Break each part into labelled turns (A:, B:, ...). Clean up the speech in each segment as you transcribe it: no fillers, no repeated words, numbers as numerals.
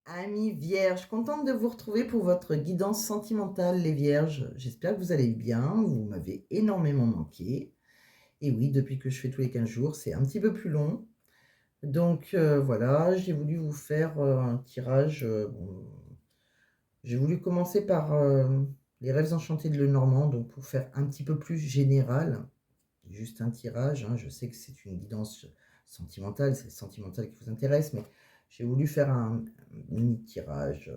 A: Amis vierges, contente de vous retrouver pour votre guidance sentimentale, les vierges. J'espère que vous allez bien, vous m'avez énormément manqué. Et oui, depuis que je fais tous les 15 jours, c'est un petit peu plus long. Donc voilà, j'ai voulu vous faire un tirage. Bon, j'ai voulu commencer par les rêves enchantés de Lenormand, donc pour faire un petit peu plus général, juste un tirage, hein. Je sais que c'est une guidance sentimentale, c'est le sentimental qui vous intéresse, mais j'ai voulu faire un mini tirage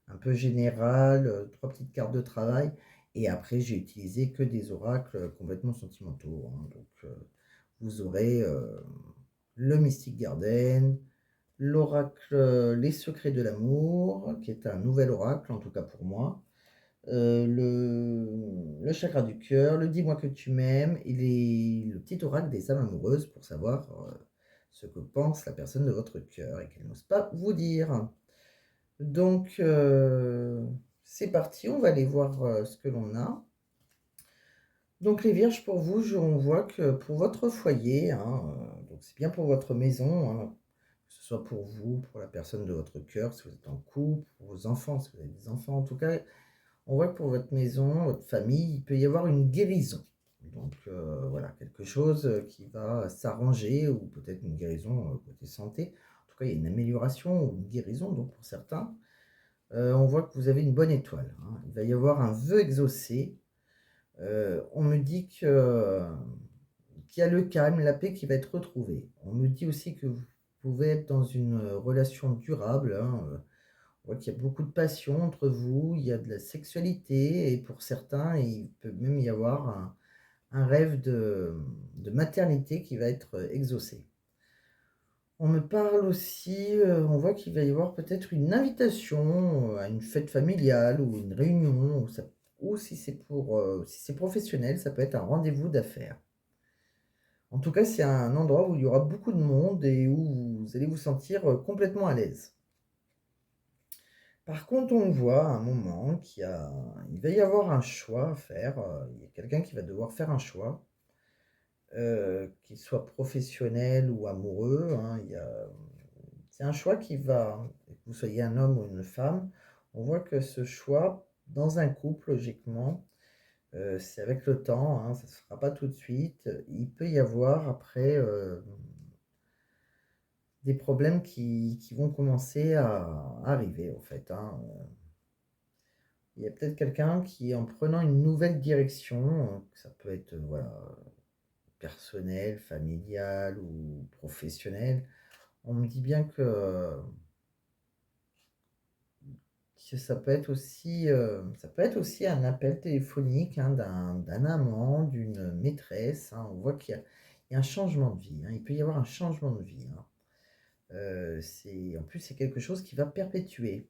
A: un peu général, 3 petites cartes de travail et après j'ai utilisé que des oracles complètement sentimentaux, hein. Donc vous aurez, le Mystic Garden, l'oracle, Les secrets de l'amour, qui est un nouvel oracle, en tout cas pour moi, le chakra du cœur, le Dis-moi que tu m'aimes et le petit oracle des âmes amoureuses pour savoir, ce que pense la personne de votre cœur et qu'elle n'ose pas vous dire. Donc, c'est parti, on va aller voir, ce que l'on a. Donc les vierges pour vous, on voit que pour votre foyer, hein, donc c'est bien pour votre maison, hein, que ce soit pour vous, pour la personne de votre cœur, si vous êtes en couple, pour vos enfants, si vous avez des enfants. En tout cas, on voit que pour votre maison, votre famille, il peut y avoir une guérison. Donc, voilà, quelque chose, qui va s'arranger ou peut-être une guérison, côté santé. En tout cas, il y a une amélioration ou une guérison donc pour certains. On voit que vous avez une bonne étoile, hein. Il va y avoir un vœu exaucé. On me dit qu'il y a le calme, la paix qui va être retrouvée. On me dit aussi que vous pouvez être dans une, relation durable, hein, on voit qu'il y a beaucoup de passion entre vous, il y a de la sexualité et pour certains, il peut même y avoir un rêve de maternité qui va être, exaucé. On me parle aussi, on voit qu'il va y avoir peut-être une invitation, à une fête familiale ou une réunion ou si c'est si c'est professionnel, ça peut être un rendez-vous d'affaires. En tout cas, c'est un endroit où il y aura beaucoup de monde et où vous allez vous sentir, complètement à l'aise. Par contre, on voit à un moment il va y avoir un choix à faire, il y a quelqu'un qui va devoir faire un choix, qu'il soit professionnel ou amoureux, hein. C'est un choix que vous soyez un homme ou une femme, on voit que ce choix, dans un couple, logiquement, c'est avec le temps, hein, ça ne se fera pas tout de suite. Il peut y avoir après, des problèmes qui vont commencer à arriver, en fait, hein. Il y a peut-être quelqu'un qui, en prenant une nouvelle direction, ça peut être, voilà, personnel, familial ou professionnel, on me dit bien que ça peut être aussi un appel téléphonique, hein, d'un amant, d'une maîtresse, hein. On voit qu'il y a un changement de vie, hein. Il peut y avoir un changement de vie, hein. En plus, c'est quelque chose qui va perpétuer.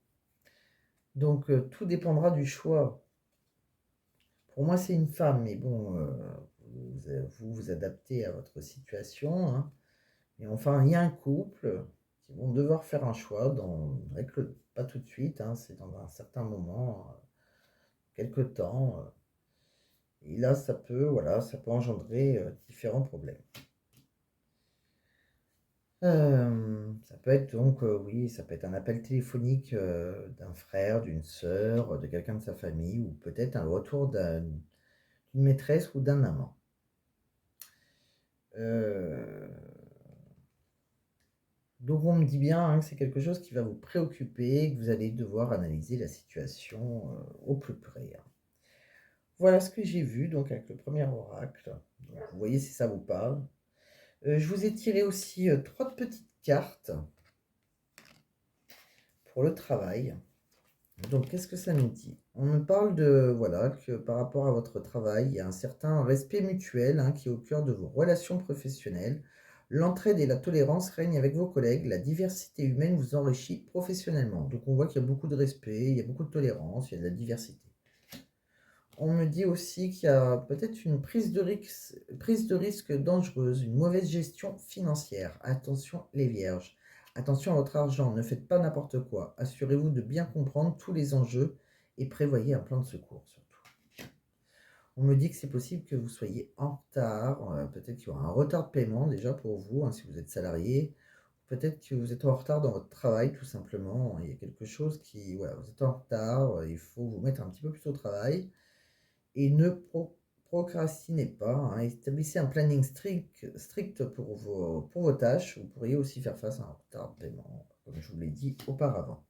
A: Donc, tout dépendra du choix. Pour moi, c'est une femme, mais bon, vous adaptez à votre situation, hein. Mais enfin, il y a un couple qui vont devoir faire un choix pas tout de suite, hein, c'est dans un certain moment, quelque temps, et là, voilà, ça peut engendrer, différents problèmes. Ça peut être donc, oui, ça peut être un appel téléphonique, d'un frère, d'une sœur, de quelqu'un de sa famille ou peut-être un retour d'une maîtresse ou d'un amant. Heu Donc on me dit bien, hein, que c'est quelque chose qui va vous préoccuper, que vous allez devoir analyser la situation, au plus près, hein. Voilà ce que j'ai vu donc avec le premier oracle. Donc vous voyez si ça vous parle. Je vous ai tiré aussi, 3 petites cartes pour le travail. Donc qu'est-ce que ça nous dit? On me parle de voilà, que par rapport à votre travail, il y a un certain respect mutuel, hein, qui est au cœur de vos relations professionnelles. L'entraide et la tolérance règnent avec vos collègues, la diversité humaine vous enrichit professionnellement. Donc on voit qu'il y a beaucoup de respect, il y a beaucoup de tolérance, il y a de la diversité. On me dit aussi qu'il y a peut-être une prise de risque dangereuse, une mauvaise gestion financière. Attention les vierges. Attention à votre argent, ne faites pas n'importe quoi. Assurez-vous de bien comprendre tous les enjeux et prévoyez un plan de secours surtout. On me dit que c'est possible que vous soyez en retard, peut-être qu'il y aura un retard de paiement déjà pour vous, hein, si vous êtes salarié. peut-être que vous êtes en retard dans votre travail, tout simplement. Il y a quelque chose qui, voilà, vous êtes en retard, il faut vous mettre un petit peu plus au travail et ne procrastinez pas, hein. Établissez un planning strict pour vos tâches. Vous pourriez aussi faire face à un retard de paiement, comme je vous l'ai dit auparavant.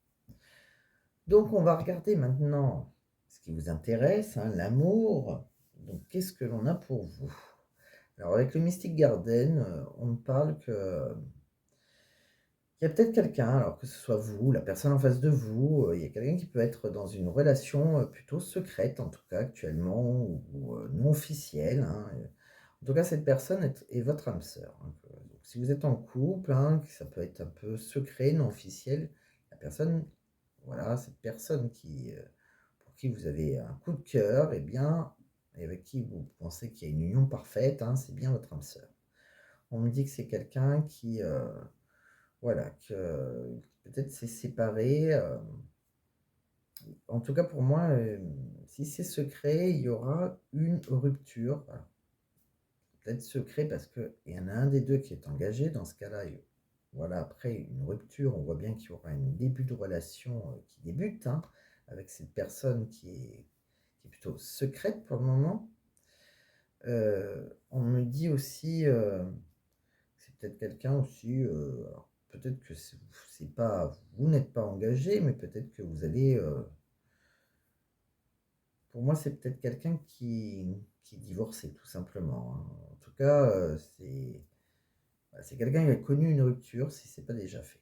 A: Donc, on va regarder maintenant ce qui vous intéresse, hein, l'amour. Donc, qu'est-ce que l'on a pour vous? Alors, avec le Mystic Garden, on me parle que il y a peut-être quelqu'un, alors que ce soit vous, la personne en face de vous, il y a quelqu'un qui peut être dans une relation, plutôt secrète, en tout cas actuellement, ou non officielle, hein, en tout cas, cette personne est votre âme sœur, hein, donc si vous êtes en couple, hein, que ça peut être un peu secret, non officiel, la personne, voilà, cette personne pour qui vous avez un coup de cœur, et avec qui vous pensez qu'il y a une union parfaite, hein, c'est bien votre âme sœur. On me dit que c'est quelqu'un qui, voilà, que peut-être s'est séparé, en tout cas pour moi, si c'est secret, il y aura une rupture. Voilà. Peut-être secret parce qu'il y en a un des deux qui est engagé. Dans ce cas-là, voilà, après une rupture, on voit bien qu'il y aura un début de relation qui débute, hein, avec cette personne qui est plutôt secrète pour le moment. On me dit aussi, c'est peut-être quelqu'un aussi, alors peut-être que c'est pas, vous n'êtes pas engagé, mais peut-être que vous allez, pour moi, c'est peut-être quelqu'un qui est divorcé, tout simplement, hein. En tout cas, c'est quelqu'un qui a connu une rupture, si c'est pas déjà fait.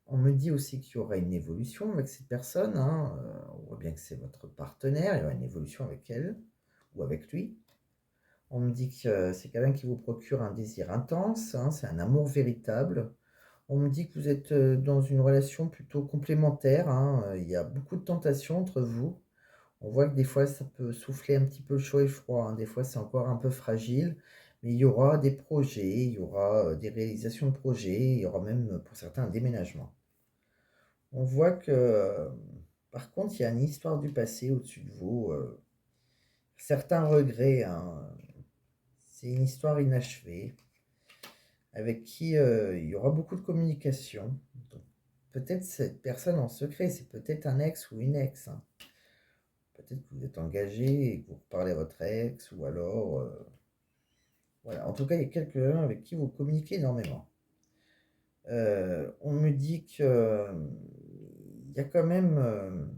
A: On me dit aussi qu'il y aura une évolution avec cette personne, hein, on voit bien que c'est votre partenaire, il y aura une évolution avec elle ou avec lui. On me dit que c'est quelqu'un qui vous procure un désir intense, hein, c'est un amour véritable. On me dit que vous êtes, dans une relation plutôt complémentaire, hein, il y a beaucoup de tentations entre vous. On voit que des fois, ça peut souffler un petit peu chaud et froid, hein. Des fois, c'est encore un peu fragile, mais il y aura des projets, il y aura, des réalisations de projets, il y aura même, pour certains, un déménagement. On voit que, par contre, il y a une histoire du passé au-dessus de vous, certains regrets, hein. C'est une histoire inachevée avec qui, il y aura beaucoup de communication. Donc peut-être cette personne en secret, c'est peut-être un ex ou une ex, hein. Peut-être que vous êtes engagé et que vous reparlez à votre ex ou alors, voilà. En tout cas, il y a quelqu'un avec qui vous communiquez énormément. On me dit que, il y a quand même,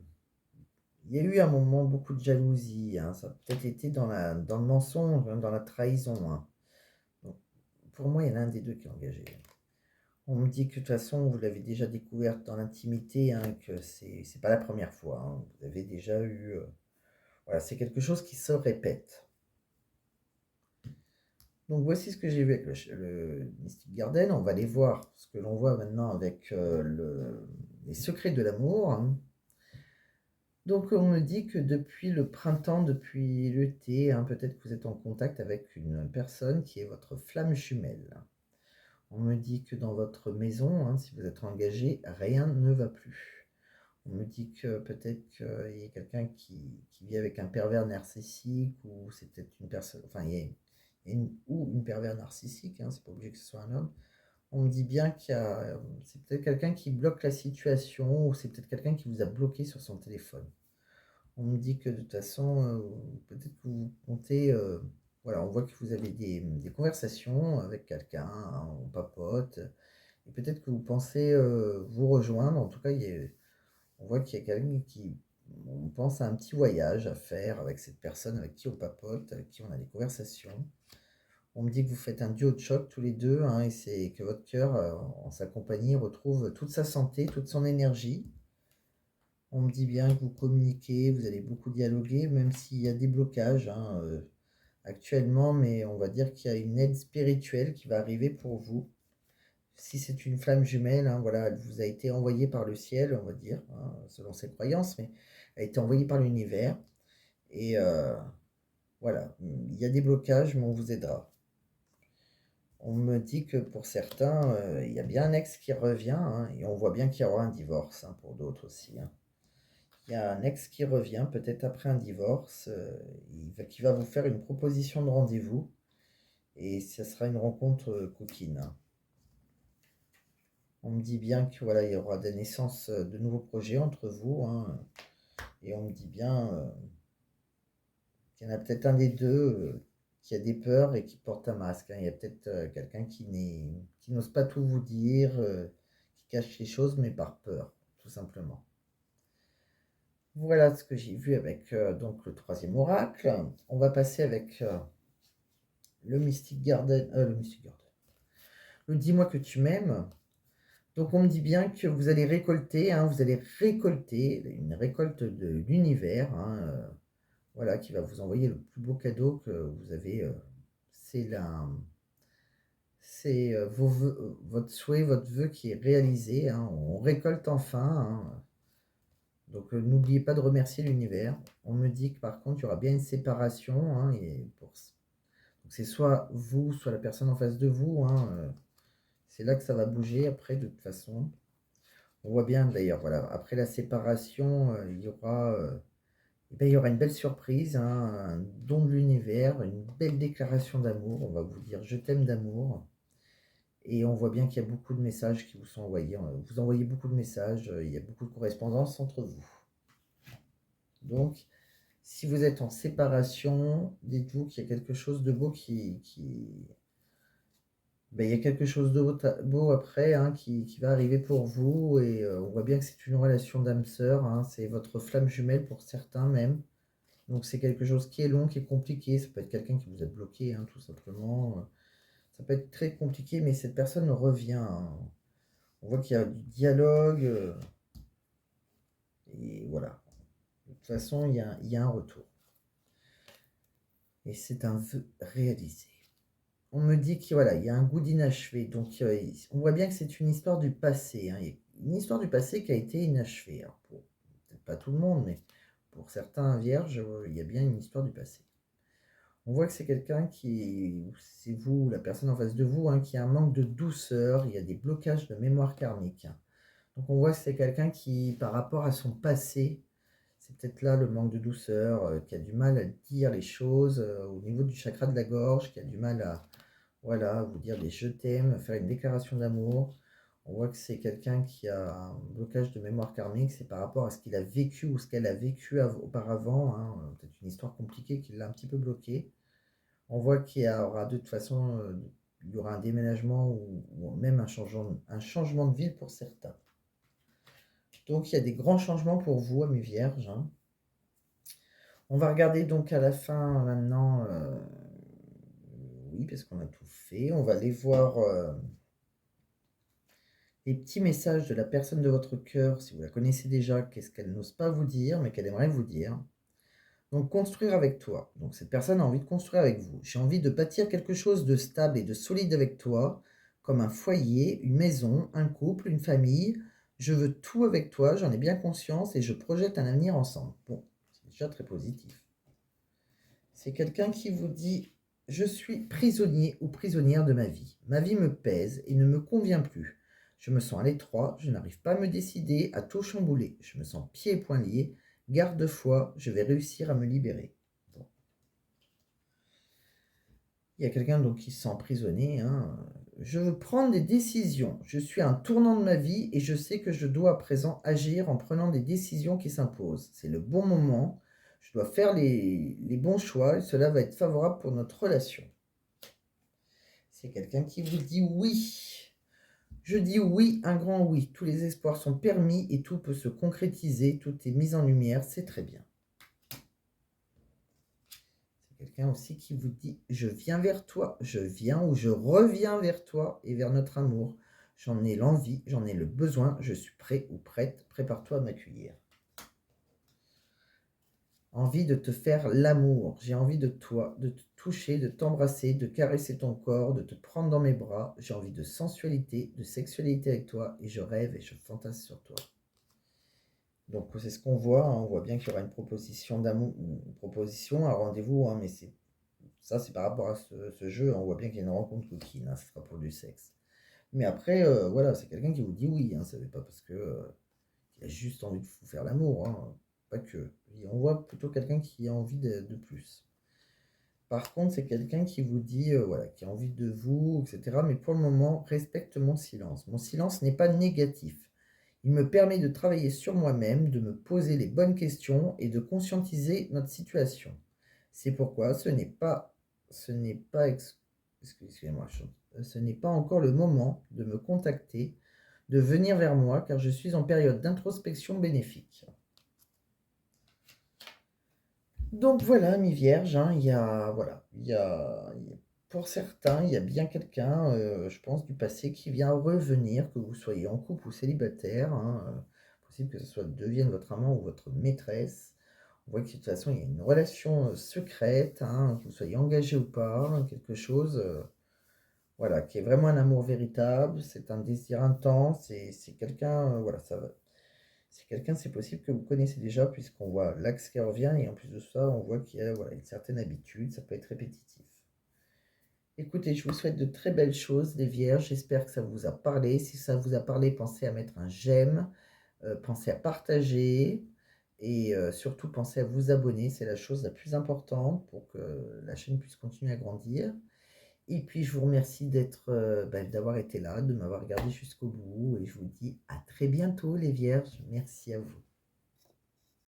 A: il y a eu un moment beaucoup de jalousie, hein. Ça a peut-être été dans le mensonge, hein, dans la trahison, hein. Donc pour moi, il y en a un des 2 qui est engagé. On me dit que de toute façon, vous l'avez déjà découverte dans l'intimité, hein, que c'est pas la première fois, hein. Vous avez déjà eu, voilà, c'est quelque chose qui se répète. Donc voici ce que j'ai vu avec le Mystic Garden. On va aller voir ce que l'on voit maintenant avec les secrets de l'amour, hein. Donc on me dit que depuis le printemps, depuis l'été, hein, peut-être que vous êtes en contact avec une personne qui est votre flamme jumelle. On me dit que dans votre maison, hein, si vous êtes engagé, rien ne va plus. On me dit que peut-être qu'il y a quelqu'un qui vit avec un pervers narcissique, ou c'est peut-être une personne, enfin ou une pervers narcissique, hein, c'est pas obligé que ce soit un homme. On me dit bien c'est peut-être quelqu'un qui bloque la situation, ou c'est peut-être quelqu'un qui vous a bloqué sur son téléphone. On me dit que de toute façon, peut-être que vous comptez, voilà, on voit que vous avez des conversations avec quelqu'un, hein, on papote, et peut-être que vous pensez vous rejoindre. En tout cas, on voit qu'il y a quelqu'un on pense à un petit voyage à faire avec cette personne avec qui on papote, avec qui on a des conversations. On me dit que vous faites un duo de choc tous les deux, hein, et c'est que votre cœur, en sa compagnie, retrouve toute sa santé, toute son énergie. On me dit bien que vous communiquez, vous allez beaucoup dialoguer, même s'il y a des blocages, hein, actuellement, mais on va dire qu'il y a une aide spirituelle qui va arriver pour vous. Si c'est une flamme jumelle, hein, voilà, elle vous a été envoyée par le ciel, on va dire, hein, selon ses croyances, mais elle a été envoyée par l'univers. Et voilà, il y a des blocages, mais on vous aidera. On me dit que pour certains, il y a bien un ex qui revient, hein, et on voit bien qu'il y aura un divorce, hein, pour d'autres aussi, hein. Il y a un ex qui revient, peut-être après un divorce, qui va vous faire une proposition de rendez-vous, et ce sera une rencontre coquine, hein. On me dit bien que voilà, il y aura des naissances de nouveaux projets entre vous, hein, et on me dit bien qu'il y en a peut-être un des deux qui a des peurs et qui porte un masque, hein. Il y a peut-être quelqu'un qui n'ose pas tout vous dire, qui cache les choses, mais par peur, tout simplement. Voilà ce que j'ai vu avec donc le troisième oracle. On va passer avec le Mystic Garden, le Mystic Garden. Le dis-moi que tu m'aimes. Donc on me dit bien que vous allez récolter, hein, vous allez récolter une récolte de l'univers, hein, voilà, qui va vous envoyer le plus beau cadeau que vous avez. C'est vos votre souhait, votre vœu qui est réalisé, hein. On récolte enfin, hein. Donc n'oubliez pas de remercier l'univers. On me dit que par contre, il y aura bien une séparation, hein, donc c'est soit vous, soit la personne en face de vous, hein, c'est là que ça va bouger après, de toute façon. On voit bien d'ailleurs, voilà, après la séparation, il y aura une belle surprise, hein, un don de l'univers, une belle déclaration d'amour. On va vous dire je t'aime d'amour. Et on voit bien qu'il y a beaucoup de messages qui vous sont envoyés. Vous envoyez beaucoup de messages, il y a beaucoup de correspondance entre vous. Donc, si vous êtes en séparation, dites-vous qu'il y a quelque chose de beau ben, il y a quelque chose de beau après, hein, qui va arriver pour vous. Et on voit bien que c'est une relation d'âme sœur, hein, c'est votre flamme jumelle pour certains même. Donc c'est quelque chose qui est long, qui est compliqué. Ça peut être quelqu'un qui vous a bloqué, hein, tout simplement. Ça peut être très compliqué, mais cette personne revient, hein. On voit qu'il y a du dialogue. Et voilà. De toute façon, il y a un retour. Et c'est un vœu réalisé. On me dit qu'il voilà, il y a un goût d'inachevé. Donc on voit bien que c'est une histoire du passé, hein. Une histoire du passé qui a été inachevée. Alors, pour peut-être pas tout le monde, mais pour certains vierges, il y a bien une histoire du passé. On voit que c'est quelqu'un c'est vous, la personne en face de vous, hein, qui a un manque de douceur, il y a des blocages de mémoire karmique, hein. Donc on voit que c'est quelqu'un qui, par rapport à son passé, c'est peut-être là le manque de douceur, qui a du mal à dire les choses au niveau du chakra de la gorge, qui a du mal à, voilà, vous dire des je t'aime, faire une déclaration d'amour. On voit que c'est quelqu'un qui a un blocage de mémoire karmique, c'est par rapport à ce qu'il a vécu ou ce qu'elle a vécu auparavant, hein, peut-être une histoire compliquée qui l'a un petit peu bloqué. On voit qu'il y aura de toute façon, il y aura un déménagement ou même un changement de ville pour certains. Donc il y a des grands changements pour vous, amis vierges, hein. On va regarder donc à la fin maintenant, oui, parce qu'on a tout fait. On va aller voir les petits messages de la personne de votre cœur, si vous la connaissez déjà, qu'est-ce qu'elle n'ose pas vous dire, mais qu'elle aimerait vous dire. Donc construire avec toi. Donc cette personne a envie de construire avec vous. J'ai envie de bâtir quelque chose de stable et de solide avec toi, comme un foyer, une maison, un couple, une famille. Je veux tout avec toi, j'en ai bien conscience et je projette un avenir ensemble. Bon, c'est déjà très positif. C'est quelqu'un qui vous dit je suis prisonnier ou prisonnière de ma vie. Ma vie me pèse et ne me convient plus. Je me sens à l'étroit, je n'arrive pas à me décider, à tout chambouler. Je me sens pieds et poings liés. Garde-foi, je vais réussir à me libérer. Bon. Il y a quelqu'un donc qui se sent emprisonné, hein. Je veux prendre des décisions. Je suis à un tournant de ma vie et je sais que je dois à présent agir en prenant des décisions qui s'imposent. C'est le bon moment. Je dois faire les bons choix et cela va être favorable pour notre relation. C'est quelqu'un qui vous dit oui. Je dis oui, un grand oui. Tous les espoirs sont permis et tout peut se concrétiser. Tout est mis en lumière. C'est très bien. C'est quelqu'un aussi qui vous dit je viens vers toi. Je viens ou je reviens vers toi et vers notre amour. J'en ai l'envie, j'en ai le besoin. Je suis prêt ou prête. Prépare-toi à m'accueillir. Envie de te faire l'amour. J'ai envie de toi, de te toucher, de t'embrasser, de caresser ton corps, de te prendre dans mes bras. J'ai envie de sensualité, de sexualité avec toi et je rêve et je fantasme sur toi. Donc c'est ce qu'on voit, hein. On voit bien qu'il y aura une proposition d'amour, une proposition, un rendez-vous, hein, mais c'est par rapport à ce jeu, hein. On voit bien qu'il y a une rencontre coquine, hein, ce sera pour du sexe. Mais après, voilà, c'est quelqu'un qui vous dit oui, hein, ça n'est pas parce que il a juste envie de vous faire l'amour, hein, pas que. Et on voit plutôt quelqu'un qui a envie de plus. Par contre, c'est quelqu'un qui vous dit, voilà, qui a envie de vous, et cetera, mais pour le moment, respecte mon silence. Mon silence n'est pas négatif. Il me permet de travailler sur moi-même, de me poser les bonnes questions et de conscientiser notre situation. C'est pourquoi ce n'est pas, excusez-moi, ce n'est pas encore le moment de me contacter, de venir vers moi, car je suis en période d'introspection bénéfique. Donc voilà, mi vierge, hein, voilà, pour certains, il y a bien quelqu'un, je pense, du passé qui vient revenir, que vous soyez en couple ou célibataire, hein, possible que ce soit devienne votre amant ou votre maîtresse. On voit que de toute façon, il y a une relation secrète, hein, que vous soyez engagé ou pas, hein, quelque chose, voilà, qui est vraiment un amour véritable, c'est un désir intense, et c'est quelqu'un, voilà, ça va. C'est quelqu'un, c'est possible que vous connaissez déjà, puisqu'on voit l'axe qui revient, et en plus de ça, on voit qu'il y a voilà, une certaine habitude, ça peut être répétitif. Écoutez, je vous souhaite de très belles choses, les vierges, j'espère que ça vous a parlé. Si ça vous a parlé, pensez à mettre un j'aime, pensez à partager, et surtout pensez à vous abonner, c'est la chose la plus importante pour que la chaîne puisse continuer à grandir. Et puis je vous remercie d'avoir été là, de m'avoir regardé jusqu'au bout, et je vous dis à très bientôt les vierges, merci à vous.